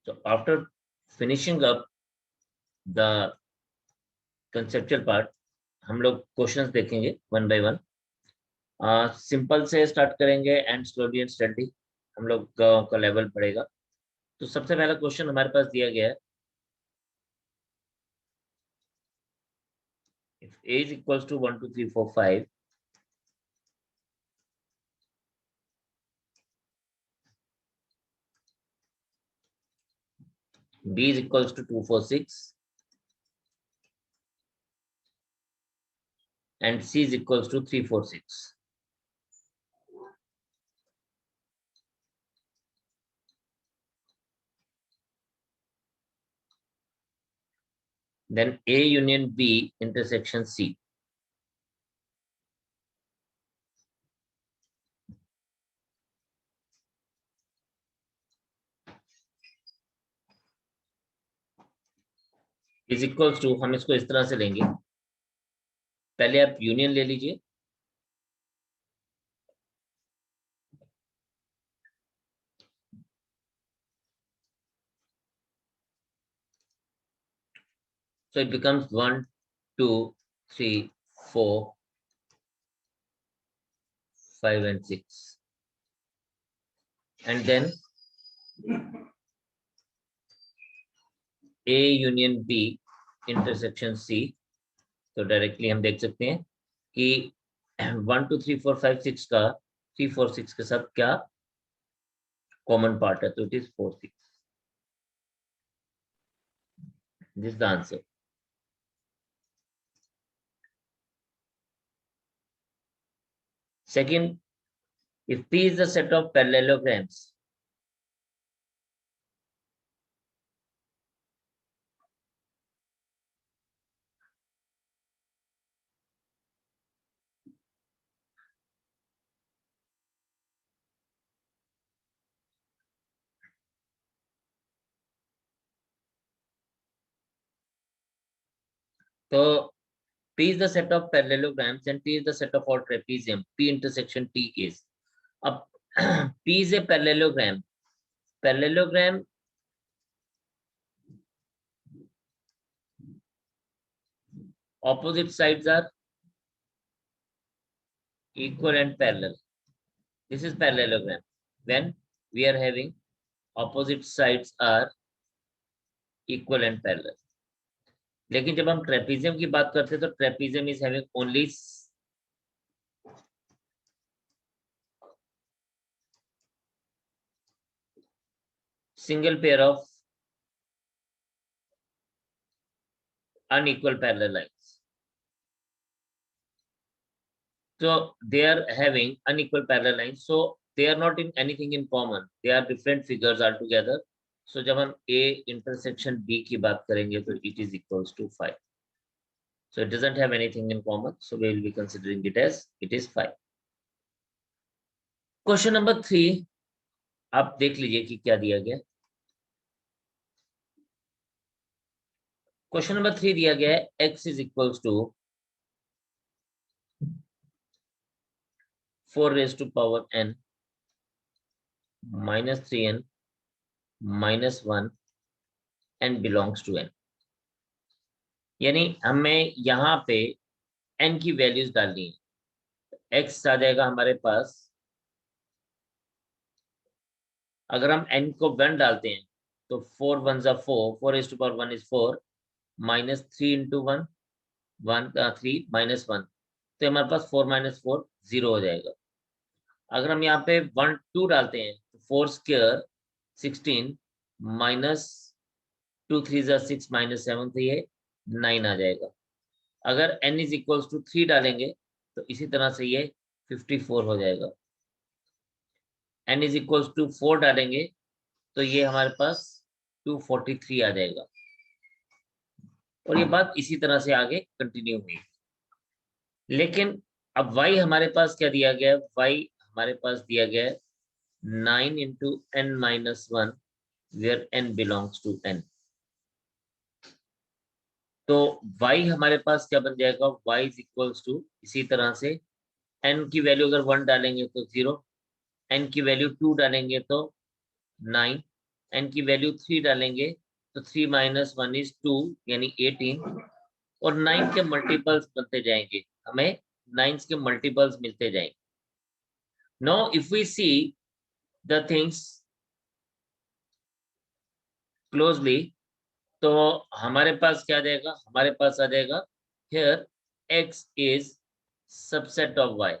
So after finishing up the conceptual part, हम लोग questions देखेंगे वन बाय वन। सिंपल से स्टार्ट करेंगे एंड स्लोली एंड स्टडी हम लोग का लेवल बढ़ेगा। तो सबसे पहला क्वेश्चन हमारे पास दिया गया है, if a is equals to 1 2 3 4 5, b is equals to 2 4 6, and c is equals to 3 4 6. Then A union B intersection C. Is equals to, हम इसको इस तरह से लेंगे, पहले आप यूनियन ले लीजिए, so it becomes 1 2 3 4 5 and 6, and then A union B intersection C. तो डायरेक्टली हम देख सकते हैं कि 1 2 3 4 5 6 का 3 4 6 के साथ क्या कॉमन पार्ट है, तो it is 4 6. This the answer. Second, if P is the set of parallelograms, so P is the set of parallelograms and T is the set of all trapezium. P intersection T is. अब P is a parallelogram. Parallelogram opposite sides are equal and parallel. This is parallelogram. When we are having opposite sides are equal and parallel. लेकिन जब हम trapezium की बात करते हैं तो trapezium is having only single pair of unequal parallel lines. So they are having unequal parallel lines, so they are not in anything in common. They are different figures altogether. So जब हम A intersection B की बात करेंगे तो it is equals to 5. So it doesn't have anything in common. So we will be considering it as it is 5. Question number 3, आप देख लीजिए कि क्या दिया गया. क्वेश्चन नंबर 3 दिया गया है x is equals to 4 raised to power n minus 3n minus 1 and belongs to n. यानी हमें यहाँ पे n की वैल्यूज डालनी है. x आ जाएगा हमारे पास, अगर हम n को 1 डालते हैं तो 4 1 जा 4, 4 raised to power 1 is 4, minus 3 into 1 1 3 minus 1, तो हमारे पास 4 minus 4 0 हो जाएगा. अगर हम यहाँ पे 1 2 डालते हैं तो 4 स्क्वायर 16 माइनस 2 3 जा 6 माइनस 7, तो ये 9 आ जाएगा. अगर n इज इक्वल्स टू 3 डालेंगे तो इसी तरह से ये 54 हो जाएगा. n इज इक्वल्स टू 4 डालेंगे तो ये हमारे पास 243 आ जाएगा. और ये बात इसी तरह से आगे कंटिन्यू हुई. लेकिन अब y हमारे पास क्या दिया गया है, y हमारे पास दिया गया है 9 into n minus 1 where n belongs to n. तो y हमारे पास क्या बन जाएगा, y is equals to, इसी तरह से n की वैल्यू अगर 1 डालेंगे तो 0, n की वैल्यू 2 डालेंगे तो 9, n की वैल्यू 3 डालेंगे तो 3 - 1 = 2 यानी 18 और 9 के मल्टीपल्स बनते जाएंगे, हमें 9 के मल्टीपल्स मिलते जाएंगे. Now if we see the things closely तो हमारे पास क्या आ जाएगा, हमारे पास आ जाएगा here x is subset of y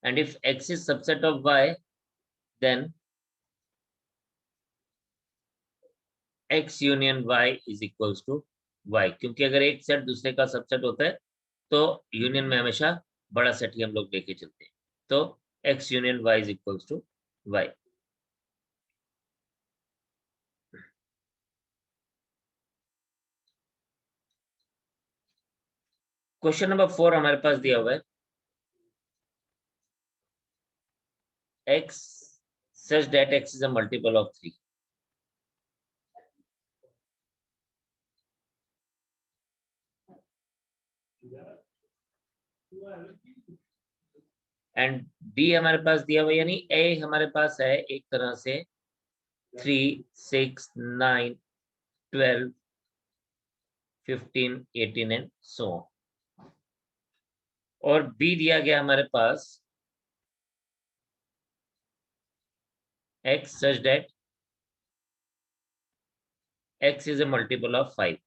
and if x is subset of y then x union y is equals to y, क्योंकि अगर एक सेट दूसरे का सबसेट होता है तो यूनियन में हमेशा बड़ा सेट ही हम लोग लेके चलते हैं. तो x union y is equals to y. Question number 4 हमारे पास दिया हुआ है x such that x is a multiple of 3. And D हमारे पास दिया हुआ यानी ए हमारे पास है एक तरह से 3, 6, 9, 12, 15, 18 एंड सो ऑन. और बी दिया गया हमारे पास x such that x is a multiple of 5.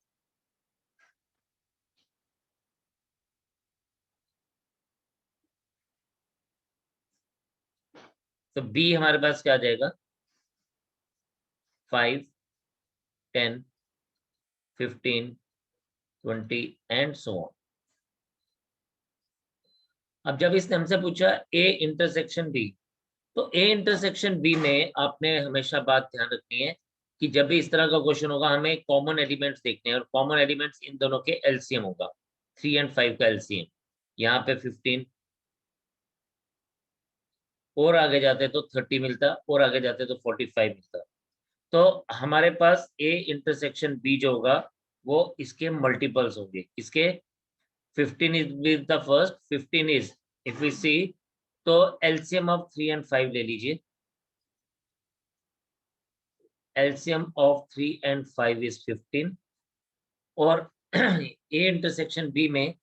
तो बी हमारे पास क्या आ जाएगा 5, 10, 15, 20 एंड सो ऑन. अब जब इसने हमसे पूछा ए इंटरसेक्शन बी, तो ए इंटरसेक्शन बी में आपने हमेशा बात ध्यान रखनी है कि जब भी इस तरह का क्वेश्चन होगा हमें कॉमन एलिमेंट्स देखने हैं और कॉमन एलिमेंट्स इन दोनों के एलसीएम होगा. 3 और 5 का एलसीएम यहाँ पे 15 और आगे जाते तो 30 मिलता और आगे जाते तो 45 मिलता. तो हमारे पास ए इंटरसेक्शन बी जो होगा वो इसके मल्टीपल्स होंगे. इसके 15 is with the first, 15 is if we see तो एलसीएम ऑफ 3 और 5 ले लीजिए. LCM of 3 and 5 is 15 और A इंटरसेक्शन B में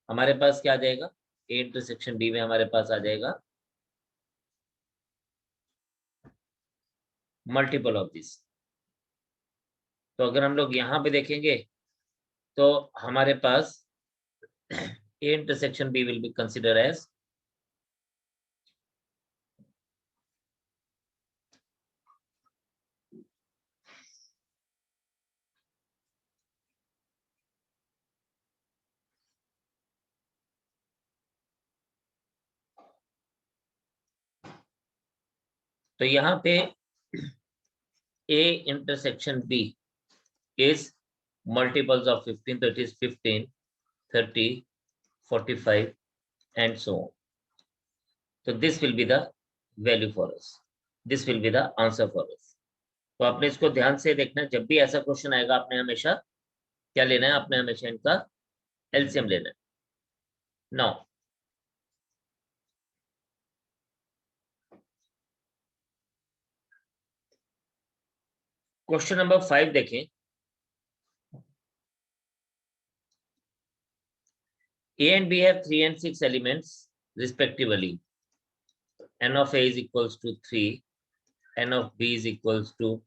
हमारे पास क्या आ जाएगा, A इंटरसेक्शन B में हमारे पास आ जाएगा मल्टीपल ऑफ दिस. तो अगर हम लोग यहाँ पे देखेंगे तो हमारे पास A intersection B will be considered as तो यहाँ पे A intersection B is multiples of 15, that is 15, 30, 45 and so on. So this will be the value for us. This will be the answer for us. तो आपने इसको ध्यान से देखना है, जब भी ऐसा क्वेश्चन आएगा आपने हमेशा क्या लेना है, आपने हमेशा इनका एलसीएम लेना है. नाउ क्वेश्चन नंबर 5 देखें. A and B have 3 and 6 elements respectively. N of A is equals to 3, N of B is equals to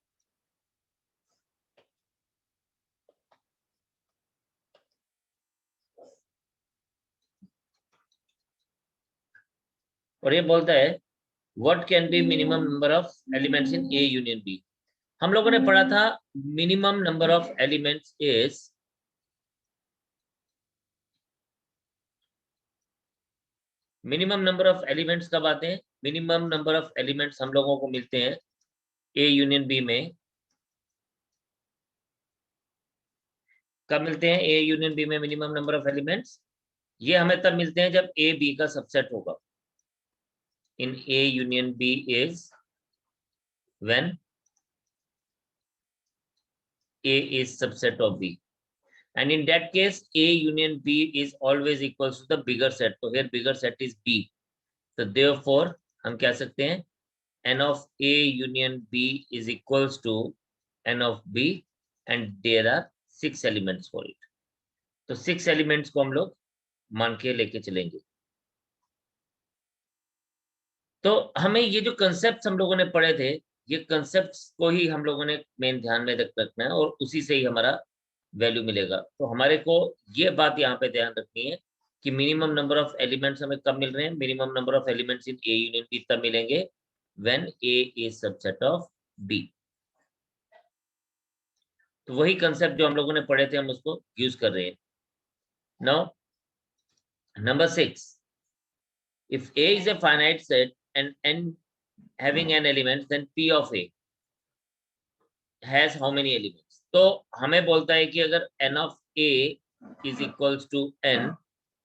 और ये बोलता है what can be minimum number of elements in A union B. हम लोगों ने पढ़ा था minimum number of elements is minimum number of elements कब आते हैं, मिनिमम नंबर ऑफ एलिमेंट्स हम लोगों को मिलते हैं A यूनियन B में. कब मिलते हैं A यूनियन B में मिनिमम नंबर ऑफ एलिमेंट्स, ये हमें तब मिलते हैं जब A B का सबसेट होगा. इन A union B is when A is subset of B. And in that case, A union B is always equals to the bigger set. So here bigger set is B. So therefore, हम कह सकते हैं n of A union B is equals to n of B and there are 6 elements for it. तो 6 elements को हम लोग मान के लेके चलेंगे। तो हमें ये जो कंसेप्ट हम लोगों ने पढ़े थे, ये कंसेप्ट्स को ही हम लोगों ने मेन ध्यान में रखना है और उसी से ही हमारा वैल्यू मिलेगा। तो हमारे को ये बात यहाँ पे ध्यान रखनी है कि मिनिमम नंबर ऑफ एलिमेंट्स हमें कब मिल रहे हैं, minimum number of elements in A union B तब मिलेंगे when A is subset of B. तो वही कंसेप्ट जो हम लोगों ने पढ़े थे हम उसको यूज कर रहे हैं। Now number 6, if A is a finite set and n having n elements, then P of A has how many elements? तो हमें बोलता है कि अगर n of A is equals to n,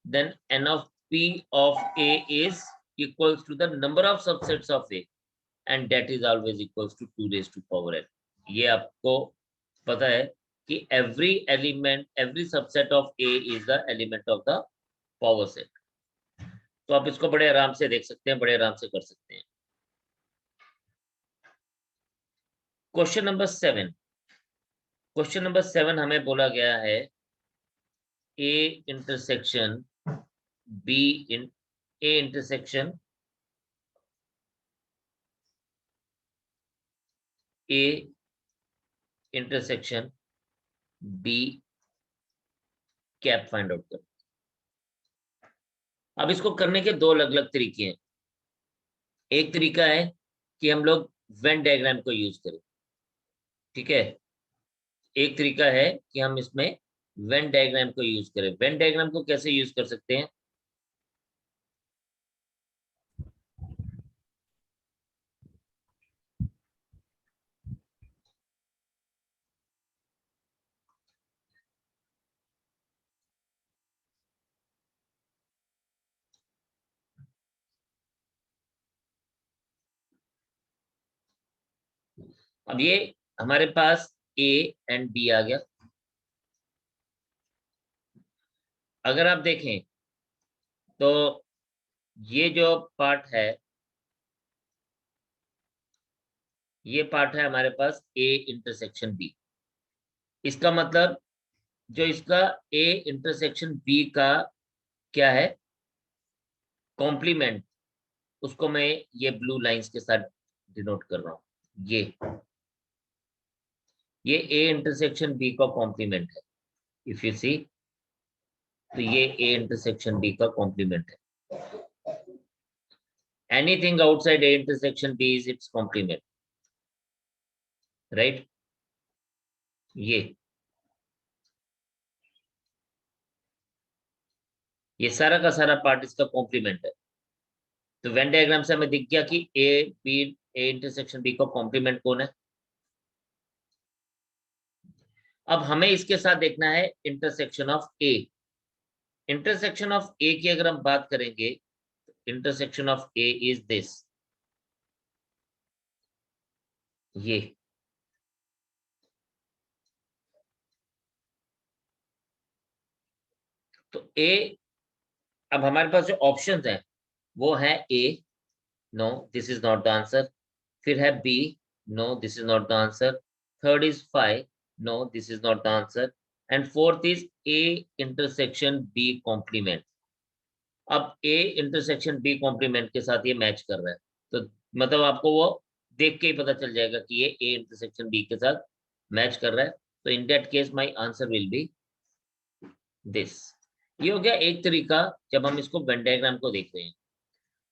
then n of P of A is equals to the number of subsets of A, and that is always equals to 2 raised to power n. ये आपको पता है कि every subset of A is the element of the power set. तो आप इसको बड़े आराम से देख सकते हैं, बड़े आराम से कर सकते हैं। क्वेश्चन नंबर 7, क्वेश्चन नंबर 7 हमें बोला गया है A intersection B in A intersection A intersection B cap find out कर। अब इसको करने के दो अलग अलग तरीके हैं। एक तरीका है कि हम लोग वेन डायग्राम को यूज करें, ठीक है। एक तरीका है कि हम इसमें वेन डायग्राम को यूज करें। वेन डायग्राम को कैसे यूज कर सकते हैं? अब ये हमारे पास ए एंड बी आ गया। अगर आप देखें तो ये जो पार्ट है, ये पार्ट है हमारे पास ए इंटरसेक्शन बी। इसका मतलब जो इसका ए इंटरसेक्शन बी का क्या है, कॉम्प्लीमेंट, उसको मैं ये ब्लू लाइंस के साथ डिनोट कर रहा हूं। ये ए इंटरसेक्शन बी का कॉम्प्लीमेंट है। इफ यू सी, तो ये ए इंटरसेक्शन बी का कॉम्प्लीमेंट है। Anything outside A intersection B is its complement, right. ये सारा का सारा पार्ट इसका कॉम्प्लीमेंट है। तो वेन डायग्राम से हमें दिख गया कि ए इंटरसेक्शन बी का कॉम्प्लीमेंट कौन है। अब हमें इसके साथ देखना है intersection of A. Intersection of A की अगर हम बात करेंगे, intersection of A is this, ये तो ए, अब हमारे पास जो ऑप्शंस हैं वो है A, no this is not the answer. फिर है B, no this is not the answer. Third is 5, no this is not the answer. And fourth is A intersection B complement. अब ए इंटरसेक्शन बी कॉम्प्लीमेंट के साथ ये match कर रहा है, तो मतलब आपको वो देख के ही पता चल जाएगा कि ये ए इंटरसेक्शन बी के साथ मैच कर रहा है। तो in that case my answer will B this. ये हो गया एक तरीका जब हम इसको वेन डायग्राम को देख रहे हैं।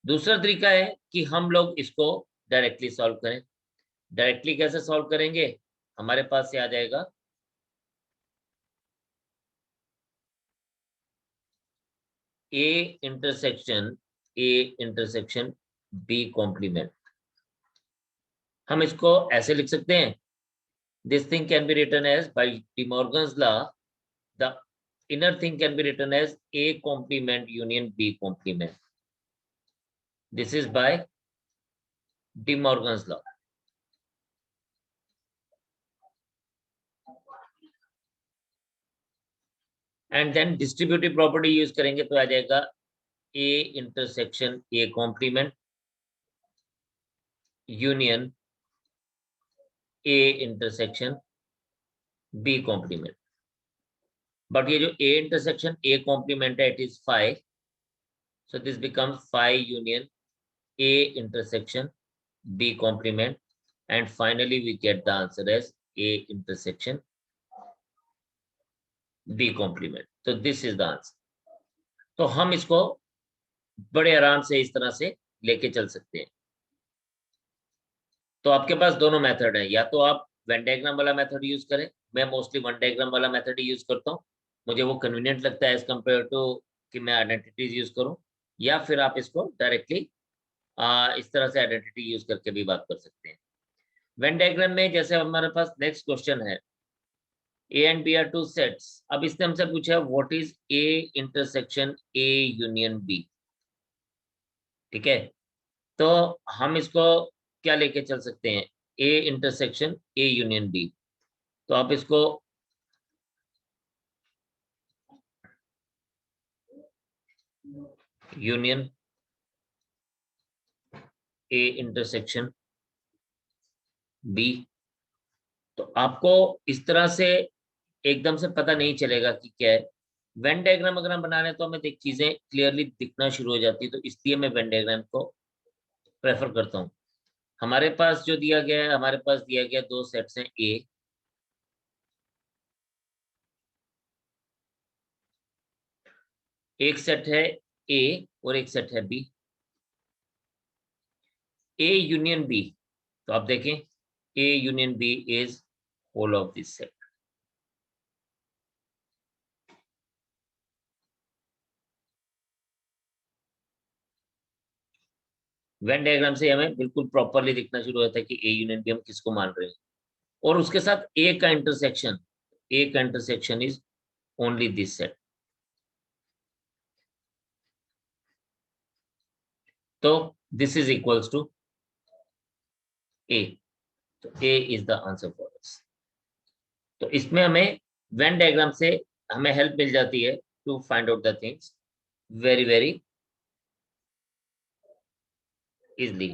दूसरा तरीका है कि हम लोग इसको डायरेक्टली सॉल्व करें। डायरेक्टली कैसे सॉल्व करेंगे? हमारे पास से आ जाएगा ए इंटरसेक्शन बी कॉम्प्लीमेंट। हम इसको ऐसे लिख सकते हैं, this thing can be written as by De Morgan's law, the inner thing can be written as A complement union B complement. This is by De Morgan's law. And then distributive property use करेंगे तो आ जाएगा A intersection A complement. Union A intersection B complement. But ये जो A intersection A complement है, it is 5, so this becomes 5 union A intersection B complement, and finally we get the answer as A intersection B complement. So this is the answer. तो हम इसको बड़े आराम से इस तरह से लेके चल सकते हैं। तो आपके पास दोनों मेथड है, या तो आप वेन डायग्राम वाला मेथड यूज करें, मैं मोस्टली वन डायग्राम वाला मेथड यूज करता हूँ, मुझे वो कन्वीनियंट लगता है एज कम्पेयर टू कि मैं आइडेंटिटीज यूज करूँ, या फिर आप इसको डायरेक्टली इस तरह से आइडेंटिटी यूज करके भी बात कर सकते हैं। वेन डायग्राम में जैसे हमारे पास नेक्स्ट क्वेश्चन है, A and B are two sets. अब इसने हमसे पूछा what is A intersection A union B. ठीक है, तो हम इसको क्या लेके चल सकते हैं, A intersection A union B. तो आप इसको यूनियन ए इंटरसेक्शन बी, तो आपको इस तरह से एकदम से पता नहीं चलेगा कि क्या है। वेन डायग्राम अगर हम बना रहे हैं तो हमें चीजें क्लियरली दिखना शुरू हो जाती है, तो इसलिए मैं वेन डायग्राम को प्रेफर करता हूँ। हमारे पास जो दिया गया है, हमारे पास दिया गया दो सेट्स हैं ए, एक सेट है ए और एक सेट है बी। ए यूनियन बी, तो आप देखें A union B is whole of this set. Venn diagram से हमें बिल्कुल प्रॉपरली दिखना शुरू होता है कि ए यूनियन बी हम किसको मान रहे हैं, और उसके साथ ए का intersection is only this set. तो this is equals to A, तो A is the answer for this. तो इसमें हमें वेन डायग्राम से हमें हेल्प मिल जाती है to find out the things very very easily.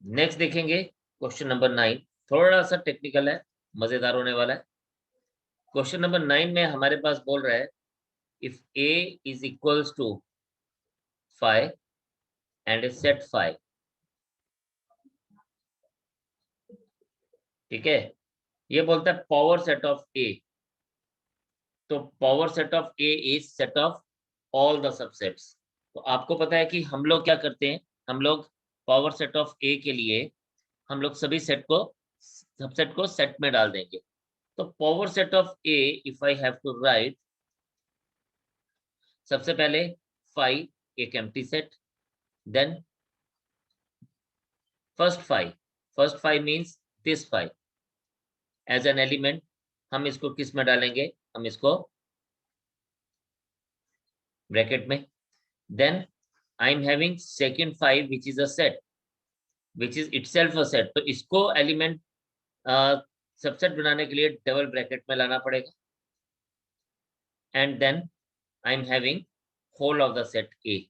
Next देखेंगे क्वेश्चन नंबर 9, थोड़ा सा टेक्निकल है, मजेदार होने वाला है। क्वेश्चन नंबर 9 में हमारे पास बोल रहा है if A is equals to 5 and set 5। ठीक है, ये बोलता है पावर सेट ऑफ ए, तो power set of A is set of all the subsets. तो आपको पता है कि हम लोग क्या करते हैं, हम लोग पावर सेट ऑफ ए के लिए हम लोग सभी सबसेट को सेट में डाल देंगे। तो power set of A, if I have to write, सबसे पहले 5 एक empty set, then first 5 means this 5 as an element, हम इसको किस में डालेंगे, हम इसको ब्रैकेट में। Then I am having second 5 which is a set, which is itself a set, तो इसको एलिमेंट सबसेट बनाने के लिए डबल ब्रैकेट में लाना पड़ेगा। And then I am having whole of the set A.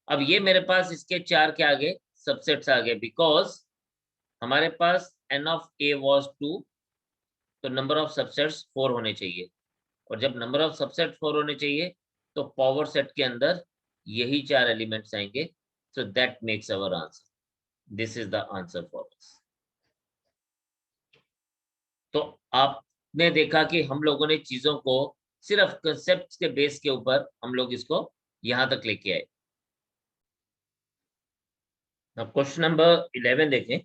अब ये मेरे पास इसके चार के आगे सबसेट्स आ गए, बिकॉज हमारे पास n ऑफ a was 2, तो नंबर ऑफ सबसेट्स 4 होने चाहिए, और जब नंबर ऑफ सबसेट 4 होने चाहिए तो पावर सेट के अंदर यही चार एलिमेंट्स आएंगे। So that makes our answer, this is the answer for this. तो आपने देखा कि हम लोगों ने चीजों को सिर्फ कंसेप्ट के बेस के ऊपर हम लोग इसको यहां तक लेके आए। अब क्वेश्चन नंबर 11 देखें।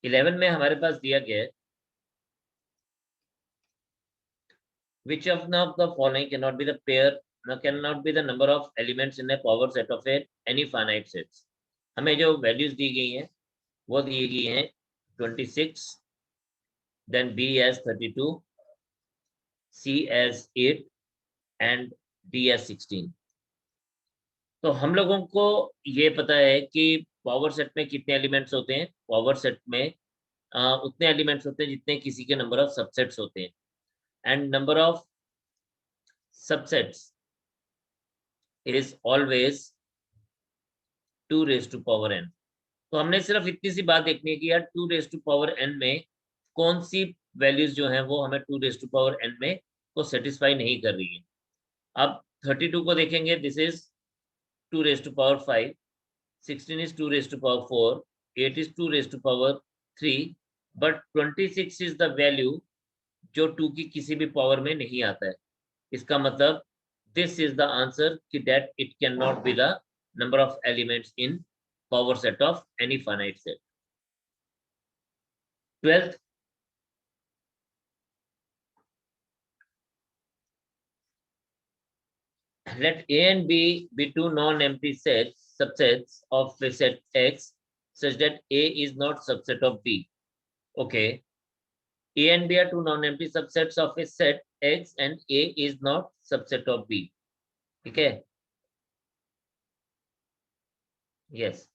इलेवन में हमारे पास दिया गया है which of the following cannot be the pair, cannot be the number of elements in a power set of any finite sets। हमें जो वैल्यूज दी गई हैं वो दी गई हैं 26, then b as 32, c as 8 and d as 16। तो हम लोगों को ये पता है कि पावर सेट में कितने एलिमेंट्स होते हैं, पावर सेट में उतने एलिमेंट्स होते हैं जितने किसी के नंबर ऑफ सबसेट्स होते हैं, and number of subsets is always 2 raised to power n। तो हमने सिर्फ इतनी सी बात देखनी है कि यार 2 रेज टू पावर n में कौन सी वैल्यूज जो हैं वो हमें 2 रेज टू पावर n में को सेटिस्फाई नहीं कर रही है। अब 32 को देखेंगे, this is 2 raise to power 5, 16 is 2 raise to power 4, 8 is 2 raise to power 3, but 26 is the value जो 2 की किसी भी पावर में नहीं आता है। इसका मतलब दिस इज द आंसर कि that it can not be the number of elements in power set of any finite set। 12th, let A and B be two non-empty sets, subsets of a set X such that A is not subset of B। Okay, A and B are two non-empty subsets of a set X and A is not subset of B। ठीक है, yes.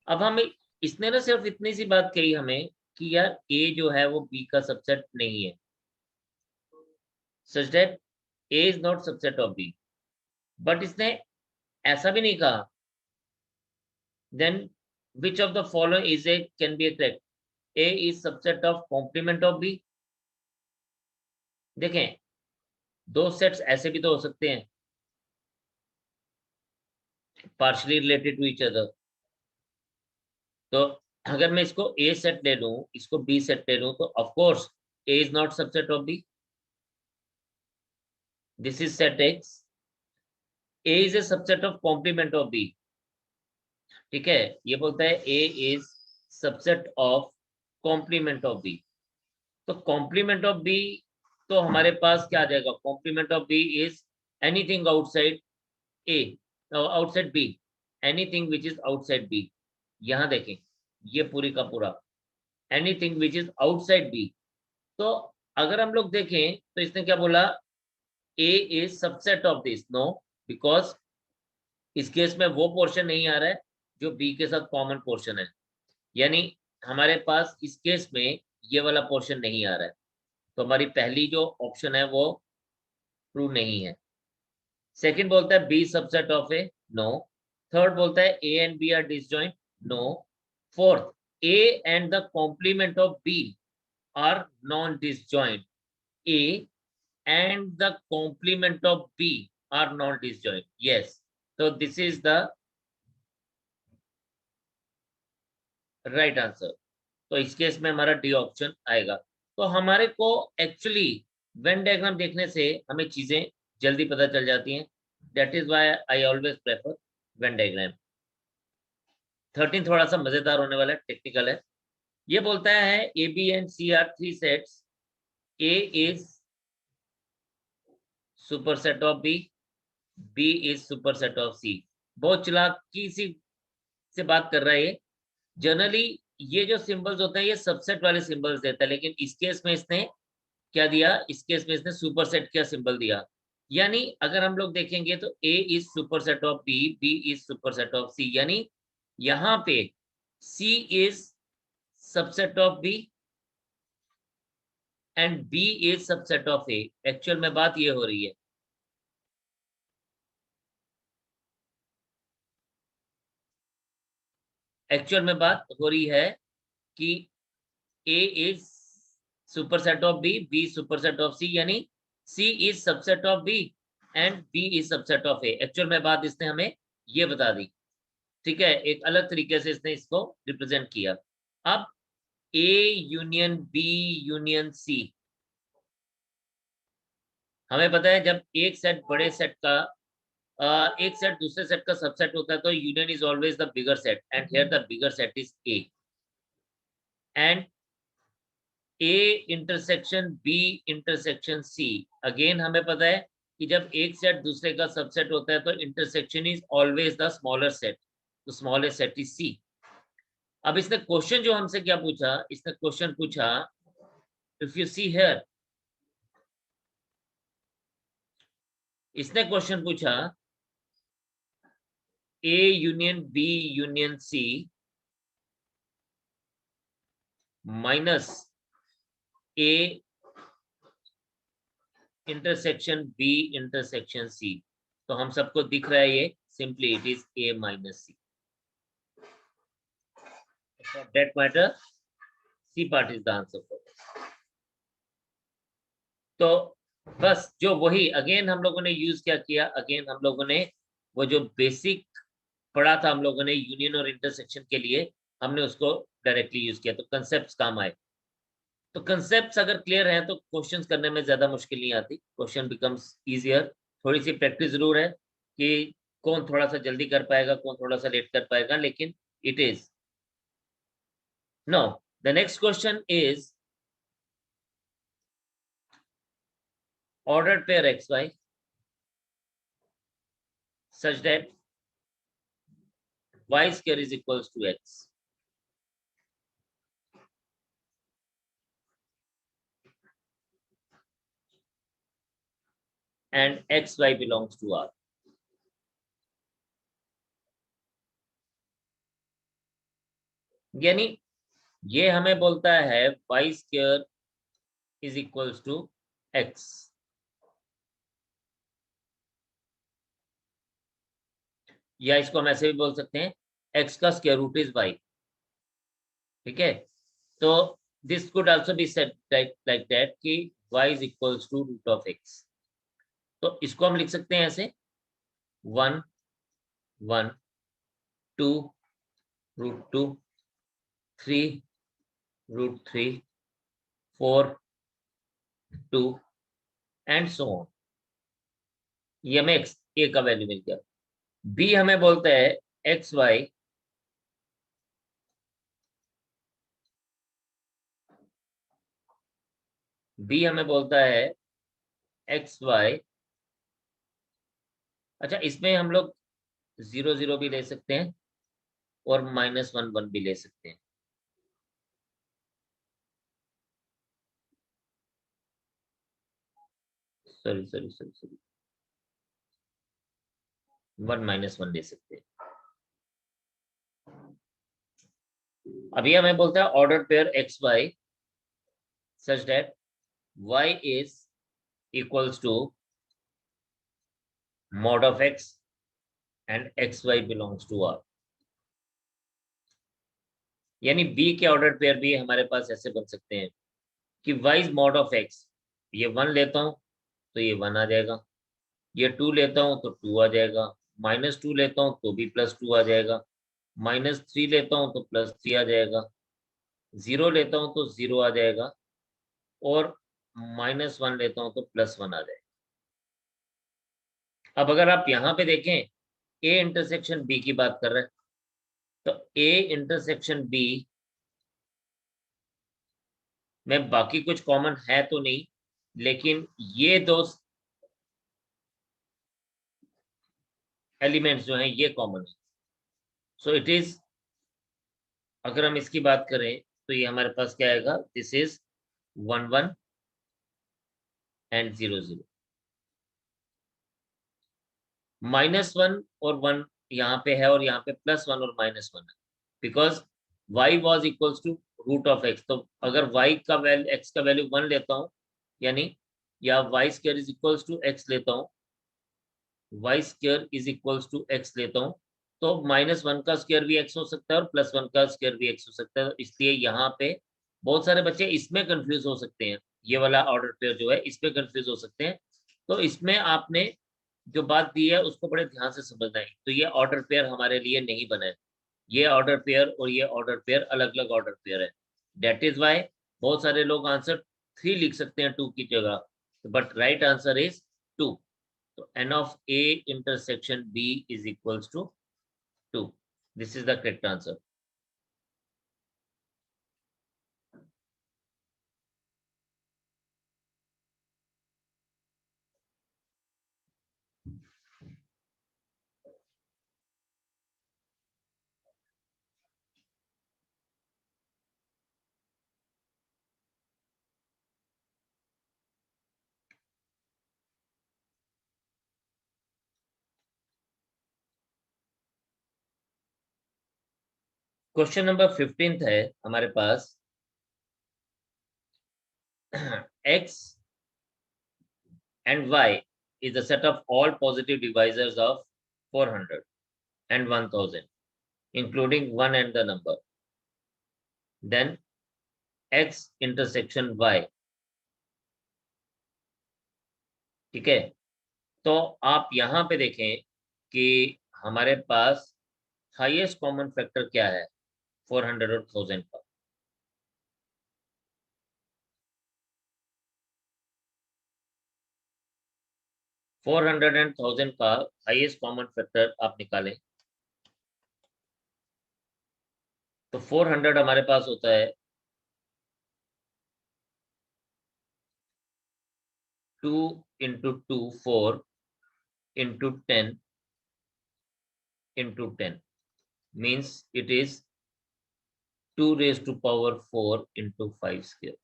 अब हम इसने ना सिर्फ इतनी सी बात कही हमें कि यार A जो है वो B का सबसेट नहीं है, such that A is not subset of B। But इसने ऐसा भी नहीं कहा then which of the following is a can be a correct। A is subset of complement of B। देखें, दो सेट्स ऐसे भी तो हो सकते हैं, partially related to each other. तो अगर मैं इसको A सेट ले लूं, इसको B सेट ले लूं, तो of course A is not subset of B। This is set X, A is a subset of complement of B। ठीक है, ये बोलता है A is subset of complement of B। तो कॉम्प्लीमेंट ऑफ B तो हमारे पास क्या आ जाएगा, complement of B is anything outside A, outside B, anything which is outside B। यहां देखें, ये पूरी का पूरा anything which is outside B। तो अगर हम लोग देखें तो इसने क्या बोला, A is subset of this, no, because इस केस में वो पोर्शन नहीं आ रहा है जो B के साथ कॉमन पोर्शन है, यानी हमारे पास इस केस में ये वाला पोर्शन नहीं आ रहा है। तो हमारी पहली जो ऑप्शन है वो ट्रू नहीं है। सेकंड बोलता है B subset of A, no. Third बोलता है A and B are disjoint, no. Fourth, A and the complement of B are non disjoint, A and the complement of B are non disjoint, yes. तो this is the right answer. तो इस case में हमारा D option आएगा। तो हमारे को actually Venn diagram देखने से हमें चीजें जल्दी पता चल जाती हैं, that is why I always prefer Venn diagram. 13 थोड़ा सा मजेदार होने वाला है, टेक्निकल है। ये बोलता है A B and C are three sets, A is superset of B, B is superset of C. बहुत चालाकी से बात कर रहा है ये। जनरली ये जो सिंबल्स होते हैं ये सबसेट वाले सिंबल्स देता है, लेकिन इस केस में इसने क्या दिया, इस केस में इसने सुपरसेट का सिंबल दिया। यानी अगर हम लोग देखेंगे तो A is superset of B, B is superset of C, यानी यहाँ पे C is subset of B and B is subset of A। Actual में बात ये हो रही है, एक्चुअल में बात हो रही है कि A is superset of B, B superset of C, यानी C is subset of B and B is subset of A। Actual में बात इसने हमें ये बता दी। ठीक है, एक अलग तरीके से इसने इसको रिप्रेजेंट किया। अब A union B union C, हमें पता है जब एक सेट बड़े सेट का एक सेट दूसरे सेट का सबसेट होता है तो union is always the bigger set, and here the bigger set is A and A intersection B intersection C। Again हमें पता है कि जब एक सेट दूसरे का सबसेट होता है तो intersection is always the smaller set, तो स्मॉलेस्ट सेट इज C। अब इसने क्वेश्चन जो हमसे क्या पूछा, इसने क्वेश्चन पूछा, इफ यू सी हियर, इसने क्वेश्चन पूछा A union B union C minus A intersection B intersection C। तो हम सबको दिख रहा है ये, simply it is a minus C. For that matter, C part is the answer for this. तो बस जो वही अगेन हम लोगों ने यूज क्या किया, अगेन हम लोगों ने वो जो बेसिक पढ़ा था हम लोगों ने यूनियन और इंटरसेक्शन के लिए, हमने उसको डायरेक्टली यूज किया, तो कंसेप्ट काम आए. तो कंसेप्ट अगर क्लियर है तो क्वेश्चंस करने में ज्यादा मुश्किल नहीं आती, क्वेश्चन बिकम्स इजियर. थोड़ी सी प्रैक्टिस जरूर है कि कौन थोड़ा सा जल्दी कर पाएगा, कौन थोड़ा सा लेट कर पाएगा, लेकिन it is. No, the next question is ordered pair xy such that y square is equals to x and xy belongs to R. यानी ये हमें बोलता है y square is equals to x, या इसको हम ऐसे भी बोल सकते हैं x का स्क्वायर रूट इज y. ठीक है, तो this could also be said like that कि y is equals to root of x. तो इसको हम लिख सकते हैं ऐसे 1 1 2 root 2 3 root 3 4 2 and so on. ये हमें x a का वैल्यू मिल गया. b हमें बोलता है एक्स वाई बी हमें बोलता है एक्स वाई. अच्छा, इसमें हम लोग 0 0 भी ले सकते हैं और -1 1 भी ले सकते हैं. सॉरी सॉरी सॉरी सॉरी 1 -1 ले सकते हैं. अभी हमें बोलता है order pair X Y such that y is equals to mod of x and xy belongs to R. यानी b के ऑर्डर पेयर भी हमारे पास ऐसे बन सकते हैं कि y is mod of x, ये 1 लेता हूं तो ये 1 आ जाएगा, ये 2 लेता हूं तो 2 आ जाएगा, -2 लेता हूं तो भी +2 आ जाएगा, -3 लेता हूं तो +3 आ जाएगा, 0 लेता हूं तो 0 आ जाएगा, और -1 लेता हूं तो +1 आ जाएगा. अब अगर आप यहाँ पे देखें a इंटरसेक्शन b की बात कर रहे हैं, तो a इंटरसेक्शन b में बाकी कुछ कॉमन है तो नहीं, लेकिन ये दो एलिमेंट्स जो हैं ये कॉमन है. सो इट इज, अगर हम इसकी बात करें तो ये हमारे पास क्या आएगा, दिस इज 1 1 एंड 0 0. -1 और 1 यहाँ पे है और यहाँ पे +1 और -1 है, because y was equals to root of x. तो अगर y का वैल्यू x का वैल्यू 1 लेता हूँ, यानी या y square is equals to x लेता हूँ, y square is equals to x लेता हूँ, तो -1 का स्क्वायर भी x हो सकता है और +1 का स्क्वायर भी x हो सकता है. इसलिए यहाँ पे बहुत सारे बच्चे इसमें कंफ्यूज हो सकते हैं, ये वाला ऑर्डर पेयर जो है इसमें कंफ्यूज हो सकते हैं. तो इसमें आपने जो बात दी है उसको बड़े ध्यान से समझना है. तो ये ऑर्डर पेयर हमारे लिए नहीं बना है, ये ऑर्डर पेयर और ये ऑर्डर पेयर अलग अलग ऑर्डर पेयर है. दैट इज वाई बहुत सारे लोग आंसर 3 लिख सकते हैं 2 की जगह, बट राइट आंसर इज 2. तो n of a intersection b is equals to 2. This is the correct answer. Question number 15 है हमारे पास. x and y is the set of all positive divisors of 400 and 1000, including 1 and the number. Then x intersection y. ठीक है, तो आप यहां पे देखें कि हमारे पास हाईएस्ट कॉमन फैक्टर क्या है 400 और 1000 का. 400 एंड 1000 का हाईएस्ट कॉमन फैक्टर आप निकालें तो 400 हमारे पास होता है 2 into 2 4 into 10 into 10 means it is 2 raised to power 4 into 5 square.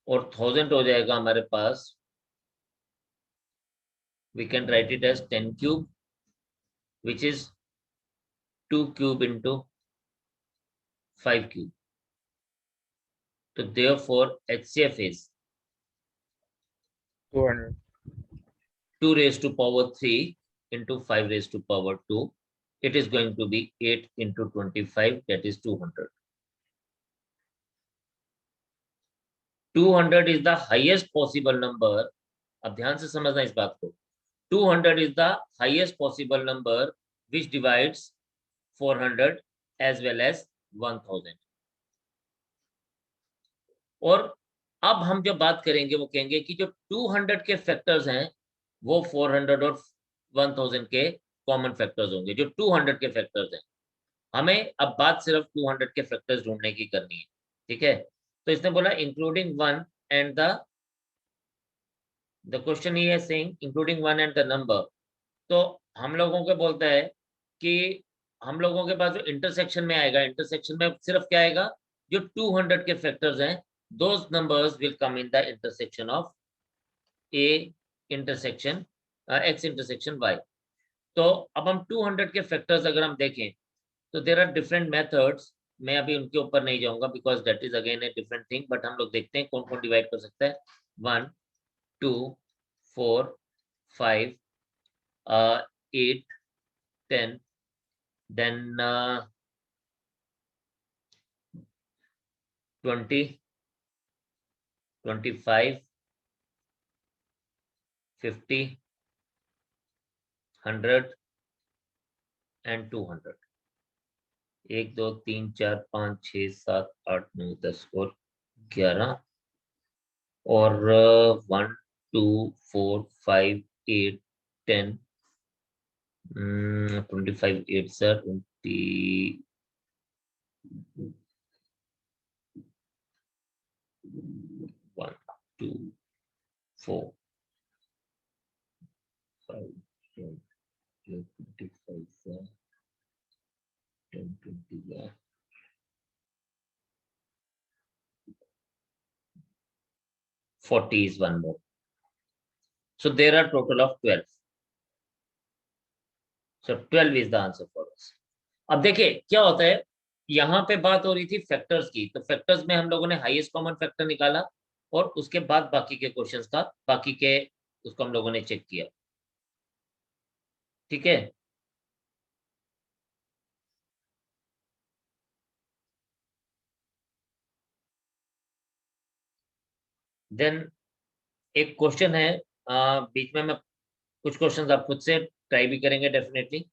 और 1000 हो जाएगा हमारे पास, we can write it as 10 cube which is 2 cube into 5 cube. So therefore HCF is 200. 2 raised to power 3 into 5 raised to power 2. It is going to be 8 into 25, that is 200. 200 is the highest possible number. अब ध्यान से समझना इस बात को. 200 is the highest possible number which divides 400 as well as 1000. और अब हम जब बात करेंगे वो कहेंगे कि जो 200 के फैक्टर्स हैं वो 400 और 1000 के कॉमन फैक्टर्स होंगे. जो 200 के फैक्टर्स हैं, हमें अब बात सिर्फ 200 के फैक्टर्स ढूंढने की करनी है. ठीक है, तो इसने बोला इंक्लूडिंग 1 एंड द क्वेश्चन ही है saying including 1 and the number. तो हम लोगों को बोलता है कि हम लोगों के पास जो इंटरसेक्शन में आएगा, इंटरसेक्शन में सिर्फ क्या आएगा, जो 200 के फैक्टर्स हैं, those numbers will come in the intersection of a intersection x intersection y. तो अब हम 200 के फैक्टर्स अगर हम देखें तो देयर आर डिफरेंट मेथड्स. मैं अभी उनके ऊपर नहीं जाऊंगा because that is again a different thing, but हम लोग देखते हैं कौन कौन डिवाइड कर सकता है. 1 2 4 5 8 10 देन 20 25 50 100 एंड 200. 1 2 3 4 5 6 7 8 9 10 और 11 और 1 2 4 5 8 10 25 8 sir 20 1 2 4 5 10 25 10 20 40 is one more. So there are total of 12. So 12 is the answer for us. अब देखिए क्या होता है, यहाँ पे बात हो रही थी फैक्टर्स की, तो फैक्टर्स में हम लोगों ने हाईएस्ट कॉमन फैक्टर निकाला और उसके बाद बाकी के क्वेश्चंस का बाकी के उसको हम लोगों ने चेक किया. ठीक है, देन एक क्वेश्चन है बीच में मैं कुछ क्वेश्चंस आप खुद से ट्राई भी करेंगे डेफिनेटली.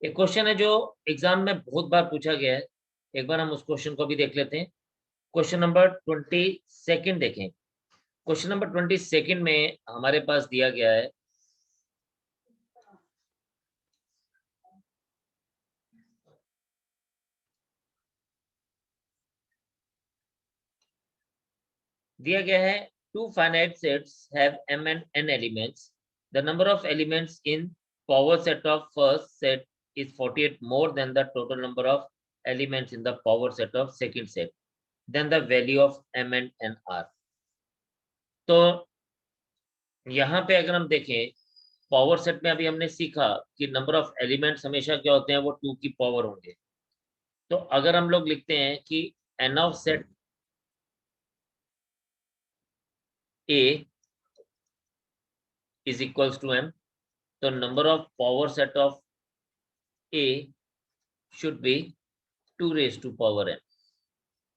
एक क्वेश्चन है जो एग्जाम में बहुत बार पूछा गया है, एक बार हम उस क्वेश्चन को भी देख लेते हैं. क्वेश्चन नंबर 22 देखें. क्वेश्चन नंबर 22 में हमारे पास दिया गया है two finite sets have m and n elements. The number of elements in power set of first set is 48 more than the total number of elements in the power set of second set. Then the value of m and n are. तो यहाँ पे अगर हम देखें power set में अभी हमने सीखा कि नंबर ऑफ एलिमेंट्स हमेशा क्या होते हैं, वो 2 की पावर होंगे. तो अगर हम लोग लिखते हैं कि n of set A is equals to m, तो number of power set of a should be 2 raise to power n.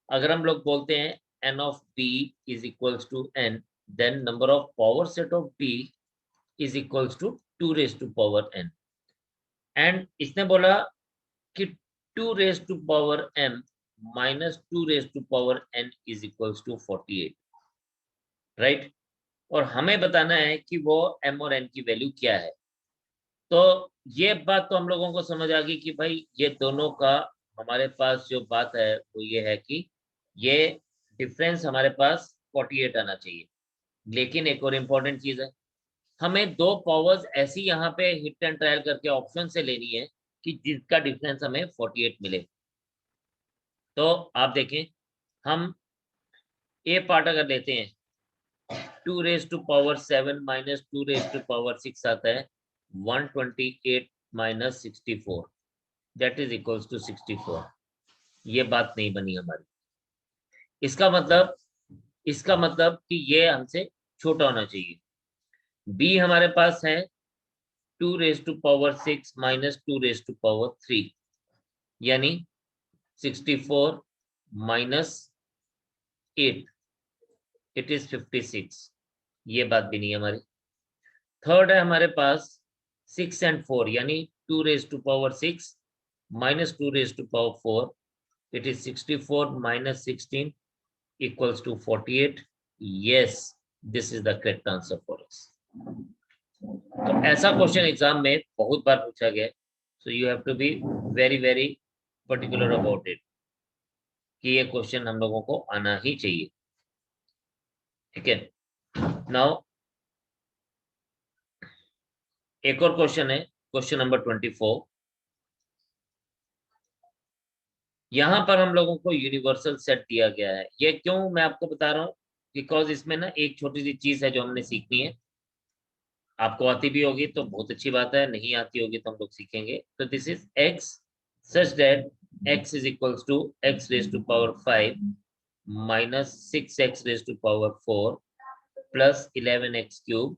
अगर हम लोग बोलते हैं n of b is equals to n, then number of power set of b is equals to 2 raise to power n. And इसने बोला कि 2 raise to power m minus 2 raise to power n is equals to 48, right. और हमें बताना है कि वो m और n की वैल्यू क्या है. तो ये बात तो हम लोगों को समझ आ गई कि भाई ये दोनों का हमारे पास जो बात है वो ये है कि ये डिफरेंस हमारे पास 48 आना चाहिए. लेकिन एक और इम्पोर्टेंट चीज है, हमें दो पावर्स ऐसी यहाँ पे हिट एंड ट्रायल करके ऑप्शन से लेनी है कि जिसका डिफरेंस हमें 48 मिले. तो आप देखें, हम ए पार्ट अगर लेते हैं, 2 raise to power 7 minus 2 raise to power 6 आता है 128 minus 64, that is equals to 64. ये बात नहीं बनी हमारी. इसका मतलब कि ये हमसे छोटा होना चाहिए. बी हमारे पास है 2 raise to power 6 minus 2 raise to power 3, यानी 64 माइनस 8, इट इज 56. ये बात भी नहीं है हमारी. थर्ड है हमारे पास 6 एंड 4, यानी 2 raise to power 6 minus 2 raise to power 4, it is 64 minus 16 equals to 48. Yes, this is the correct answer for us. तो ऐसा क्वेश्चन एग्जाम में बहुत बार पूछा गया, so you have to be very very particular about it कि ये question हम लोगों को आना ही चाहिए. ठीक है. नाउ एक और क्वेश्चन है, क्वेश्चन नंबर 24. यहाँ पर हम लोगों को यूनिवर्सल सेट दिया गया है. ये क्यों मैं आपको बता रहा हूँ, बिकॉज इसमें ना एक छोटी सी चीज है जो हमने सीखनी है. आपको आती भी होगी तो बहुत अच्छी बात है, नहीं आती होगी तो हम लोग सीखेंगे. तो this is x such that x is equals to x raise to power 5 minus 6x raise to power 4 plus 11x cube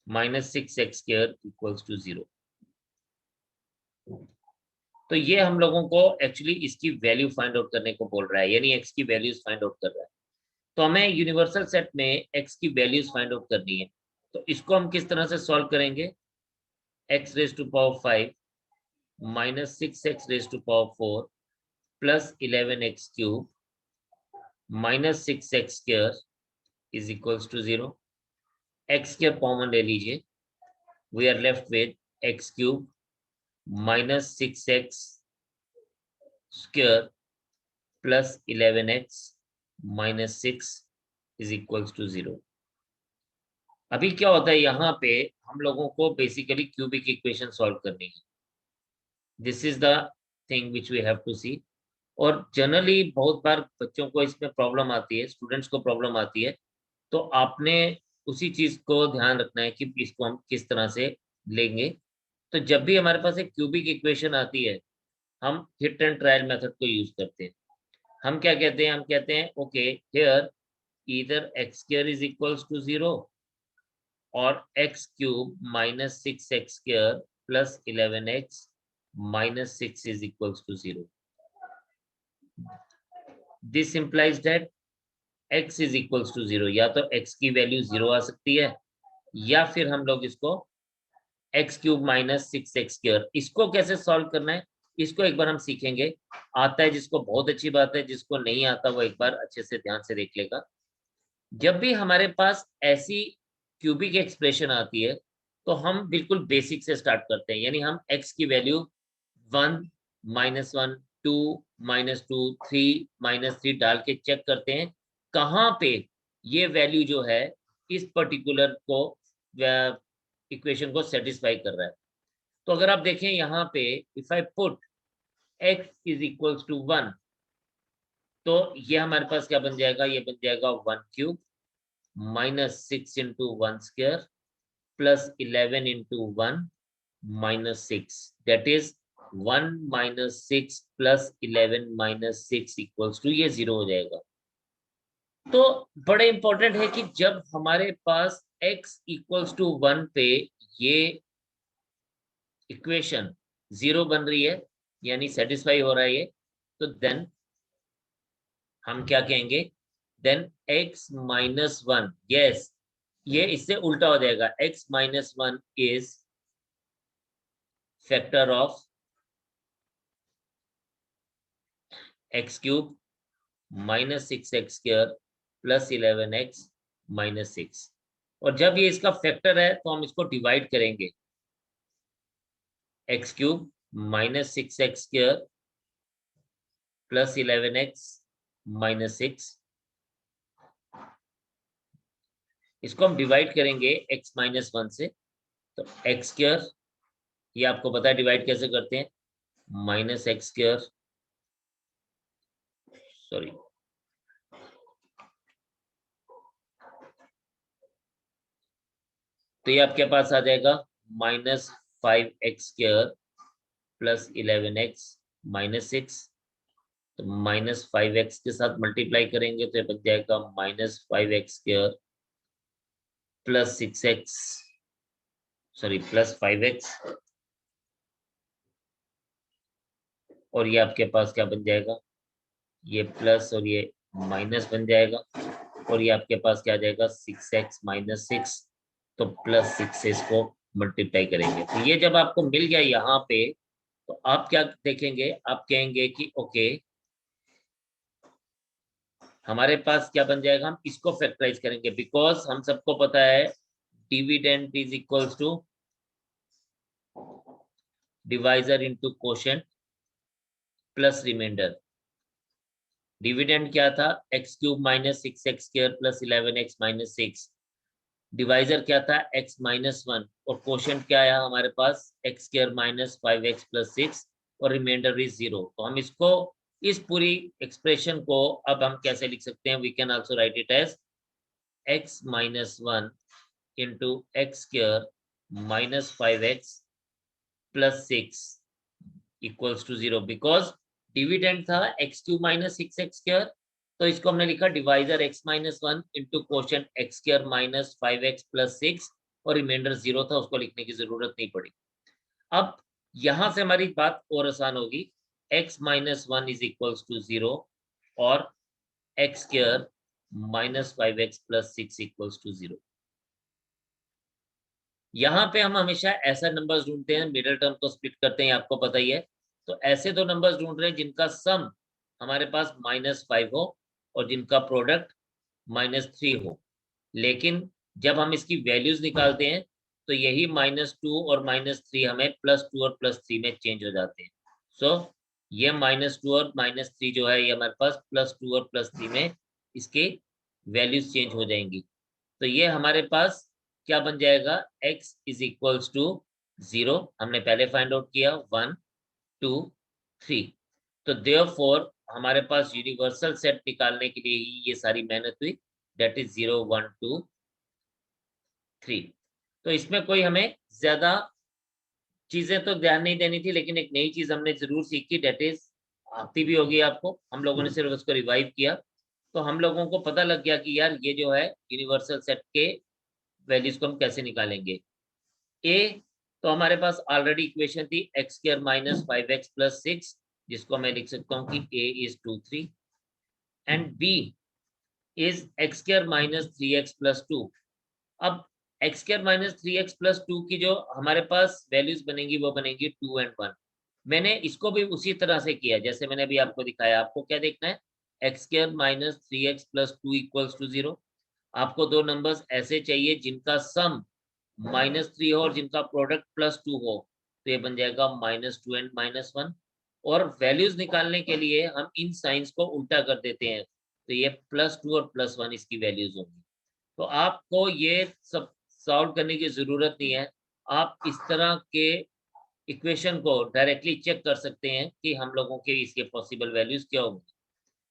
minus 6x square equals to 0. तो ये हम लोगों को एक्चुअली इसकी वैल्यू फाइंड आउट करने को बोल रहा है, यानी x की वैल्यूज फाइंड आउट कर रहा है. तो हमें यूनिवर्सल सेट में x की वैल्यूज फाइंड आउट करनी है. तो इसको हम किस तरह से सॉल्व करेंगे, x raise to power 5 minus 6x raise to power 4 plus 11x cube minus 6x square is equals to 0. x square common ले लीजिए, we are left with x cube minus 6x square plus 11x minus 6 is equals to 0. अभी क्या होता है, यहाँ पे हम लोगों को बेसिकली क्यूबिक इक्वेशन सॉल्व करनी है. This is the thing which we have to see. और जनरली बहुत बार बच्चों को इसमें प्रॉब्लम आती है, स्टूडेंट्स को प्रॉब्लम आती है. तो आपने उसी चीज को ध्यान रखना है कि इसको हम किस तरह से लेंगे. तो जब भी हमारे पास एक क्यूबिक इक्वेशन आती है, हम हिट एंड ट्रायल मेथड को यूज करते हैं. हम क्या कहते हैं, हम कहते हैं okay here either x square is equals to 0 और x cube minus 6x square plus 11x minus 6 is equals to 0. This implies that x is equals to 0. या तो x की वैल्यू 0 आ सकती है, या फिर हम लोग इसको x cube minus 6x square, इसको कैसे सॉल्व करना है इसको एक बार हम सीखेंगे. आता है जिसको बहुत अच्छी बात है, जिसको नहीं आता वो एक बार अच्छे से ध्यान से देख लेगा. जब भी हमारे पास ऐसी क्यूबिक एक्सप्रेशन आती है तो हम बिल्कुल बेसिक से स्टार्ट करते हैं, यानी हम x की वैल्यू 1 माइनस 1 2 माइनस 2 3 माइनस 3 डाल के चेक करते हैं कहाँ पे ये वैल्यू जो है इस पर्टिकुलर को इक्वेशन को सेटिस्फाई कर रहा है. तो अगर आप देखें यहाँ पे if I put x is equals to 1, तो ये हमारे पास क्या बन जाएगा, ये बन जाएगा 1 cube minus 6 into 1 square plus 11 into 1 minus 6, that is 1 minus 6 plus 11 minus 6 equals to ये 0 हो जाएगा. तो बड़े इंपॉर्टेंट है कि जब हमारे पास x इक्वल्स टू 1 पे ये इक्वेशन 0 बन रही है, यानी सेटिस्फाई हो रहा है ये, तो देन हम क्या कहेंगे, then x minus one, yes, ये इससे उल्टा हो जाएगा, x minus one is factor of X cube minus six x square plus 11x minus six. और जब ये इसका फैक्टर है तो हम इसको डिवाइड करेंगे, x cube minus six x square plus 11x minus six, इसको हम डिवाइड करेंगे x माइनस वन से, तो एक्स स्क्र, ये आपको पता है डिवाइड कैसे करते हैं, माइनस एक्स स्क्र, सॉरी, तो ये आपके पास आ जाएगा minus five x square plus 11x minus six, तो माइनस फाइव एक्स के साथ मल्टीप्लाई करेंगे तो ये बन जाएगा minus five x square plus six x, sorry plus five x, और ये आपके पास क्या बन जाएगा, ये प्लस और ये माइनस बन जाएगा, और ये आपके पास क्या आ जाएगा, सिक्स एक्स माइनस सिक्स, तो प्लस सिक्स से इसको मल्टीप्लाई करेंगे। तो ये जब आपको मिल गया यहाँ पे, तो आप क्या देखेंगे, आप कहेंगे कि ओके, हमारे पास क्या बन जाएगा, हम इसको फैक्टराइज करेंगे, बिकॉज हम सबको पता है dividend is equals to divisor into quotient plus remainder. Dividend क्या था, x cube minus six x square plus 11x minus six, divisor क्या था, x माइनस वन, और कोशेंट क्या आया हमारे पास, x square minus five x plus six, और रिमाइंडर इज जीरो। तो हम इसको, इस पूरी एक्सप्रेशन को अब हम कैसे लिख सकते हैं, we can also write it as x minus one into x square minus five x plus six equals to zero, because dividend था x cube minus six x square, तो इसको हमने लिखा divisor x minus one into quotient x square minus five x plus six, और remainder zero था, उसको लिखने की जरूरत नहीं पड़ी। अब यहां से हमारी बात और आसान होगी, x minus one is equals to zero, और x square minus five x plus six equals to zero. यहाँ पे हम हमेशा ऐसा नंबर्स ढूंढते हैं, मिडिल टर्म को स्प्लिट करते हैं, आपको पता ही है। तो ऐसे दो नंबर्स ढूंढ रहे हैं जिनका सम हमारे पास माइनस फाइव हो और जिनका प्रोडक्ट माइनस थ्री हो, लेकिन जब हम इसकी वैल्यूज निकालते हैं तो यही माइनस टू और माइनस थ्री हमें प्लस टू और प्लस थ्री में चेंज हो जाते हैं। सो ये माइनस टू और माइनस थ्री जो है, ये हमारे पास प्लस टू और प्लस थ्री में इसके वैल्यूज चेंज हो जाएंगी। तो ये हमारे पास क्या बन जाएगा, x is equals to zero, हमने पहले फाइंड आउट किया, वन टू थ्री। तो देयरफॉर हमारे पास यूनिवर्सल सेट निकालने के लिए ही ये सारी मेहनत हुई, that is zero one two three. तो इसमें कोई हमें ज्यादा चीजें तो ध्यान नहीं देनी थी, लेकिन एक नई चीज हमने जरूर सीखी, दैट इज, आती भी होगी आपको, हम लोगों ने सिर्फ उसको रिवाइव किया, तो हम लोगों को पता लग गया कि यार ये जो है यूनिवर्सल सेट के वैल्यूज को हम कैसे निकालेंगे। ए, तो हमारे पास ऑलरेडी इक्वेशन थी x square minus five x plus six, जिसको मैं लिख सकता हूँ कि A is two three, and B is x square minus three x plus two. अब x square minus three x plus two की जो हमारे पास वैल्यूज बनेंगी वो बनेंगी टू एंड वन। मैंने इसको भी उसी तरह से किया जैसे मैंने अभी आपको दिखाया। आपको क्या देखना है, X square minus three x plus two equals to zero. आपको दो नंबर्स ऐसे चाहिए जिनका सम माइनस थ्री हो और जिनका प्रोडक्ट प्लस टू हो, तो ये बन जाएगा minus two and minus one. और वैल्यूज निकालने के लिए हम इन साइंस को उल्टा कर देते हैं, तो ये प्लस टू और प्लस वन इसकी वैल्यूज होंगी। तो आपको ये सब सॉल्व करने की जरूरत नहीं है, आप इस तरह के इक्वेशन को डायरेक्टली चेक कर सकते हैं कि हम लोगों के इसके पॉसिबल वैल्यूज क्या होंगे।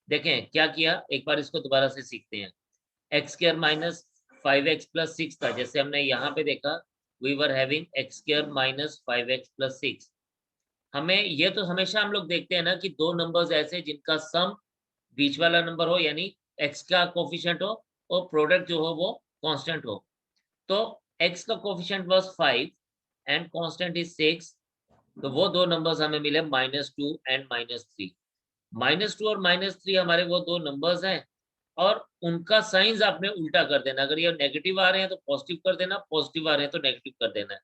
देखें क्या किया, एक बार इसको दोबारा से सीखते हैं। X square minus five x plus six था, जैसे हमने यहाँ पे देखा, we were having X square minus five x plus six. हमें ये तो हमेशा हम लोग देखते हैं ना कि दो नंबर्स ऐसे जिनका सम बीच वाला नंबर हो, यानी x का कोफिशिएंट हो और प्रोडक्ट जो हो वो कांस्टेंट हो। तो x का coefficient was 5 and constant is 6, तो वो दो नंबर्स हमें मिले -2 एंड -3। -2 और -3 हमारे वो दो नंबर्स हैं और उनका साइंस आपने उल्टा कर देना। अगर ये नेगेटिव आ रहे हैं तो पॉजिटिव कर देना, पॉजिटिव आ रहे हैं तो नेगेटिव कर देना है।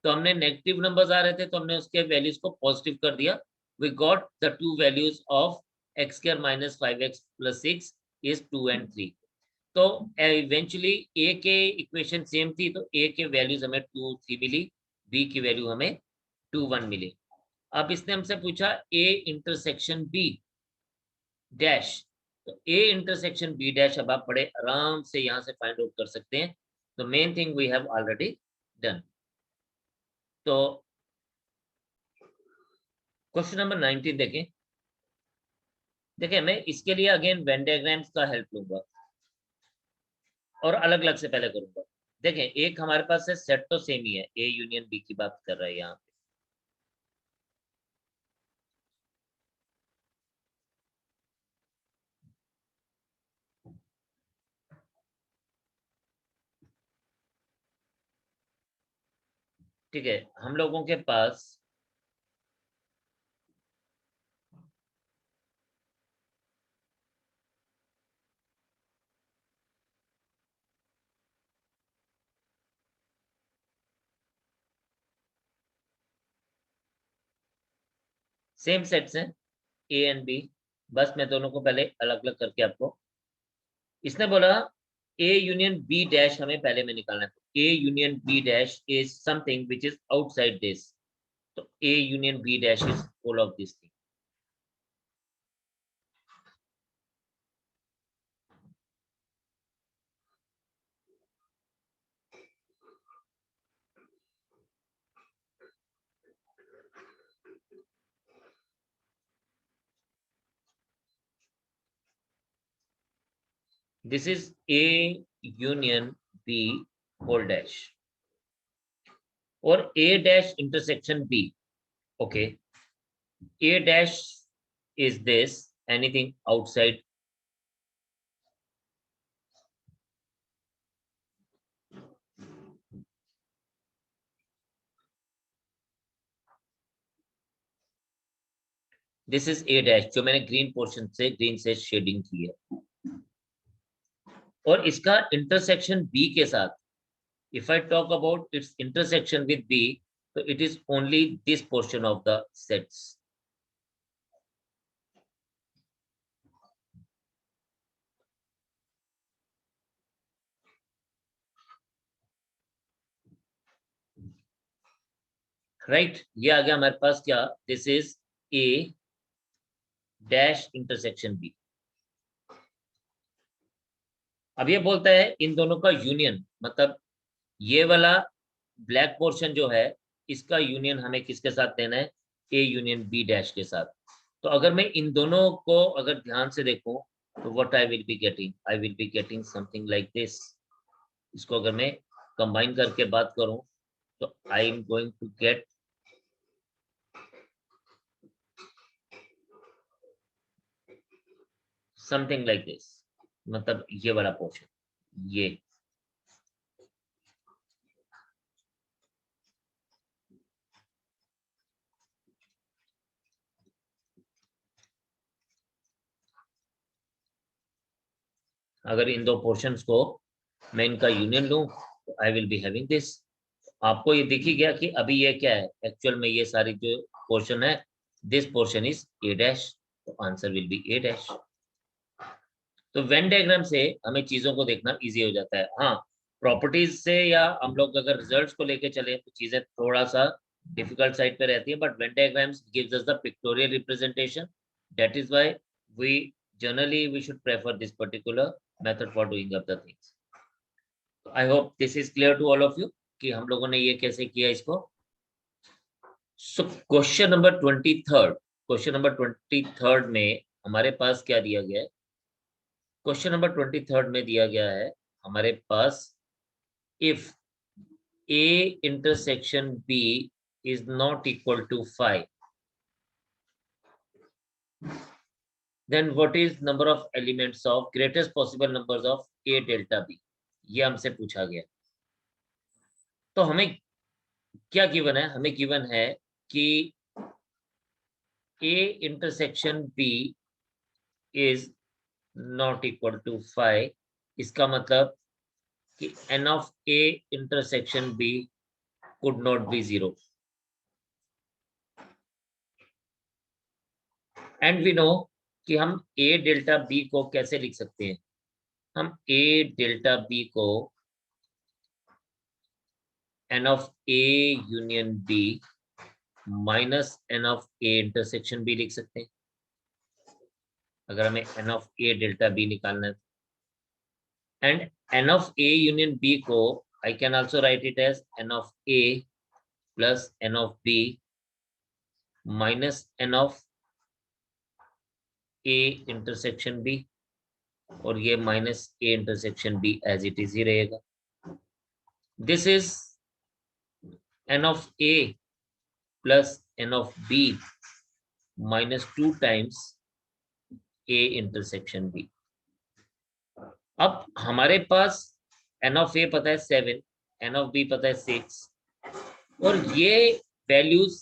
तो हमने नेगेटिव नंबर्स आ रहे थे तो हमने उसके वैल्यूज को पॉजिटिव कर दिया। We got the two values of x square minus 5x plus 6 is 2 and 3। तो इवेंचुअली a के इक्वेशन सेम थी, तो a के वैल्यूज हमें 2 3 मिली, b की वैल्यू हमें 2 1 मिली। अब इसने हमसे पूछा a इंटरसेक्शन b डैश, तो a इंटरसेक्शन b डैश अब आप बड़े आराम से यहां से फाइंड आउट कर सकते हैं। तो main thing we have already done. तो क्वेश्चन नंबर 19 देखें। देखिए मैं इसके लिए अगेन वेन डायग्राम्स का हेल्प लूंगा और अलग अलग से पहले करूंगा। देखें एक हमारे पास है सेट, तो सेम ही है, ए यूनियन बी की बात कर रहा है यहाँ पे। ठीक है, हम लोगों के पास सेम सेट्स हैं ए एंड बी। बस मैं दोनों को पहले अलग अलग करके आपको, इसने बोला ए यूनियन बी डैश हमें पहले में निकालना है। तो A union B dash is something which is outside this, तो A union B dash is all of this thing. This is A union B whole dash और A dash intersection B. Okay, A dash is this, anything outside? This is A dash जो मैंने green portion से green से shading की है, और इसका intersection B के साथ, if I talk about its intersection with B, so it is only this portion of the sets. Right ये आ गया हमारे पास क्या, this is A dash intersection B। अब ये बोलता है इन दोनों का यूनियन, मतलब ये वाला ब्लैक पोर्शन जो है इसका यूनियन हमें किसके साथ लेना है, ए यूनियन बी डैश के साथ। तो अगर मैं इन दोनों को अगर ध्यान से देखूं तो what I will be getting something like this. इसको अगर मैं कंबाइन करके बात करूं तो I am going to get something like this, मतलब ये वाला पोर्शन, ये अगर इन दो पोर्शंस को मैं इनका यूनियन लूं तो आई विल बी हैविंग दिस। आपको ये दिख ही गया कि अभी ये क्या है, एक्चुअल में ये सारी जो पोर्शन है, this portion is A dash, तो answer will be A dash. तो वेन डायग्राम से हमें चीजों को देखना इजी हो जाता है। हाँ, प्रॉपर्टीज से या हम लोग अगर रिजल्ट्स को लेके चले तो चीजें थोड़ा सा डिफिकल्ट साइड पे रहती है, but Venn diagrams gives us the pictorial representation, that is why we generally we should prefer this particular method for doing up the things. I hope this is clear to all of you कि हम लोगों ने ये कैसे किया इसको। So question number 23, question number 23 में हमारे पास क्या दिया गया है, क्वेश्चन नंबर 23 में दिया गया है हमारे पास, if a intersection b is not equal to 5, then what is number of elements of greatest possible numbers of A delta B, ये हमसे पूछा गया। तो हमें क्या गिवन है? हमें गिवन है कि A intersection B is not equal to 5। इसका मतलब कि N of A intersection B could not be 0। And we know कि हम ए डेल्टा बी को कैसे लिख सकते हैं। हम ए डेल्टा बी को N of A union B minus N of A intersection B लिख सकते हैं, अगर हमें N of A delta B निकालना है। And N of A union B को I can also write it as N of A plus N of B minus N of A intersection B, और ये minus A intersection B as it is ही रहेगा। This is an of A plus N of B minus 2 times A intersection B. अब हमारे पास N of ए पता है 7, N of B पता है 6, और ये वैल्यूज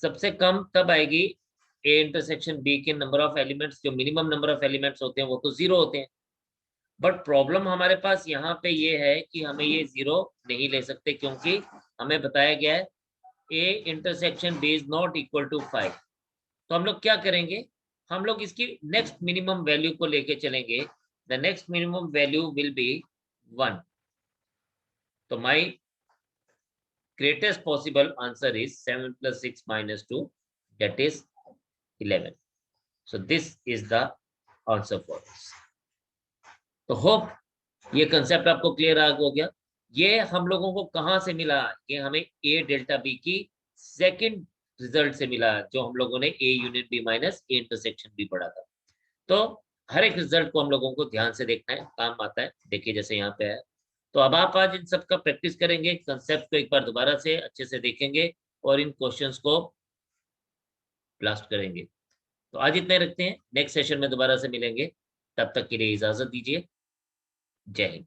सबसे कम तब आएगी ए इंटरसेक्शन बी के नंबर ऑफ एलिमेंट्स, जो मिनिमम नंबर ऑफ एलिमेंट्स होते हैं वो तो 0 होते हैं। बट प्रॉब्लम हमारे पास यहाँ पे ये है कि हमें ये 0 नहीं ले सकते, क्योंकि हमें बताया गया है A intersection B is not equal to 5। तो हम लोग क्या करेंगे? हम लोग इसकी नेक्स्ट मिनिमम वैल्यू को लेके चलेंगे। The next minimum value will be 1। तो माई greatest possible answer is 7 plus 6 minus 2, that is 11. So this is the answer for this. तो होप ये कंसेप्ट आपको क्लियर हो गया। ये हम लोगों को कहाँ से मिला? ये हमें ए डेल्टा बी की सेकंड रिजल्ट से मिला, जो हम लोगों ने A union B minus A intersection B पढ़ा था। तो हर एक रिजल्ट को हम लोगों को ध्यान से देखना है, काम आता है। देखिए जैसे यहाँ पे है। तो अब आप आज इन सब का प्रैक्टिस करेंगे, कंसेप्ट को एक बार दोबारा से अच्छे से देखेंगे और इन क्वेश्चंस को ब्लास्ट करेंगे। तो आज इतने रखते हैं, नेक्स्ट सेशन में दोबारा से मिलेंगे। तब तक के लिए इजाजत दीजिए। जय हिंद।